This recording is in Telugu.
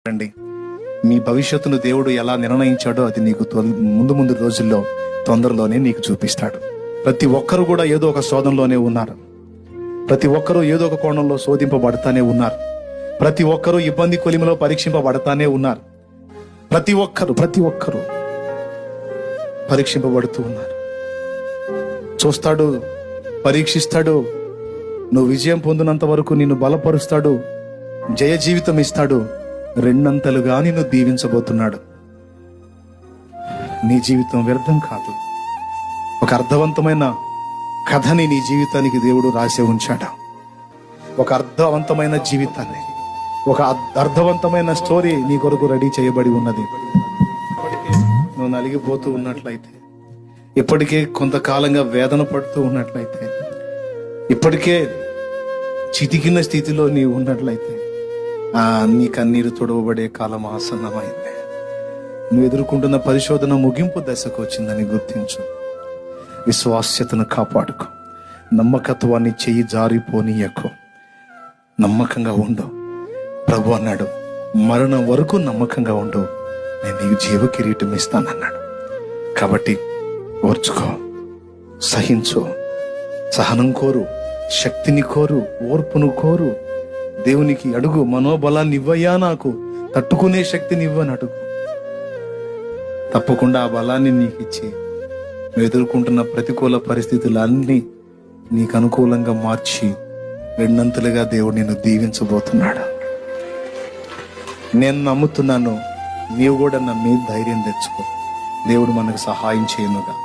అండి, మీ భవిష్యత్తును దేవుడు ఎలా నిర్ణయించాడో అది నీకు ముందు రోజుల్లో తొందరలోనే నీకు చూపిస్తాడు. ప్రతి ఒక్కరు కూడా ఏదో ఒక శోధనలోనే ఉన్నారు. ప్రతి ఒక్కరూ ఏదో ఒక కోణంలో శోధింపబడతానే ఉన్నారు. ప్రతి ఒక్కరూ ఇబ్బంది కొలిమిలో పరీక్షింపబడతానే ఉన్నారు. ప్రతి ఒక్కరూ పరీక్షింపబడుతూ ఉన్నారు. చూస్తాడు, పరీక్షిస్తాడు. నువ్వు విజయం పొందినంత వరకు నిన్ను బలపరుస్తాడు, జయ జీవితం ఇస్తాడు, రెండంతలుగా నిన్ను దీవించబోతున్నాడు. నీ జీవితం వ్యర్థం కాదు. ఒక అర్థవంతమైన కథని నీ జీవితానికి దేవుడు రాసే ఉంచాడు. ఒక అర్థవంతమైన జీవితాన్ని, ఒక అర్థవంతమైన స్టోరీ నీ కొరకు రెడీ చేయబడి ఉన్నది. నువ్వు నలిగిపోతూ ఉన్నట్లయితే, ఇప్పటికే కొంతకాలంగా వేదన పడుతూ ఉన్నట్లయితే, ఇప్పటికే చితికిన స్థితిలో నీవు ఉన్నట్లయితే, నీ కన్నీరు తొడవబడే కాలం ఆసన్నమైంది. నువ్వు ఎదుర్కొంటున్న పరిశోధన ముగింపు దశకు వచ్చిందని గుర్తించు. విశ్వాస్యతను కాపాడుకో. నమ్మకత్వాన్ని చెయ్యి జారిపోనీయకు. నమ్మకంగా ఉండు. ప్రభు అన్నాడు, మరణం వరకు నమ్మకంగా ఉండు, నేను నీకు జీవ కిరీటం ఇస్తానన్నాడు. కాబట్టి ఓర్చుకో, సహించు, సహనం కోరు, శక్తిని కోరు, ఓర్పును కోరు. దేవునికి అడుగు, మనోబలాన్ని ఇవ్వయ్యా, నాకు తట్టుకునే శక్తిని ఇవ్వని అడుగు. తప్పకుండా ఆ బలాన్ని నీకు ఇచ్చి నువ్వు ఎదుర్కొంటున్న ప్రతికూల పరిస్థితులన్నీ నీకు అనుకూలంగా మార్చి రెండంతలుగా దేవుడు నిన్ను దీవించబోతున్నాడు. నేను నమ్ముతున్నాను, నీవు కూడా నమ్మి ధైర్యం తెచ్చుకో. దేవుడు మనకు సహాయం చేయనుగా.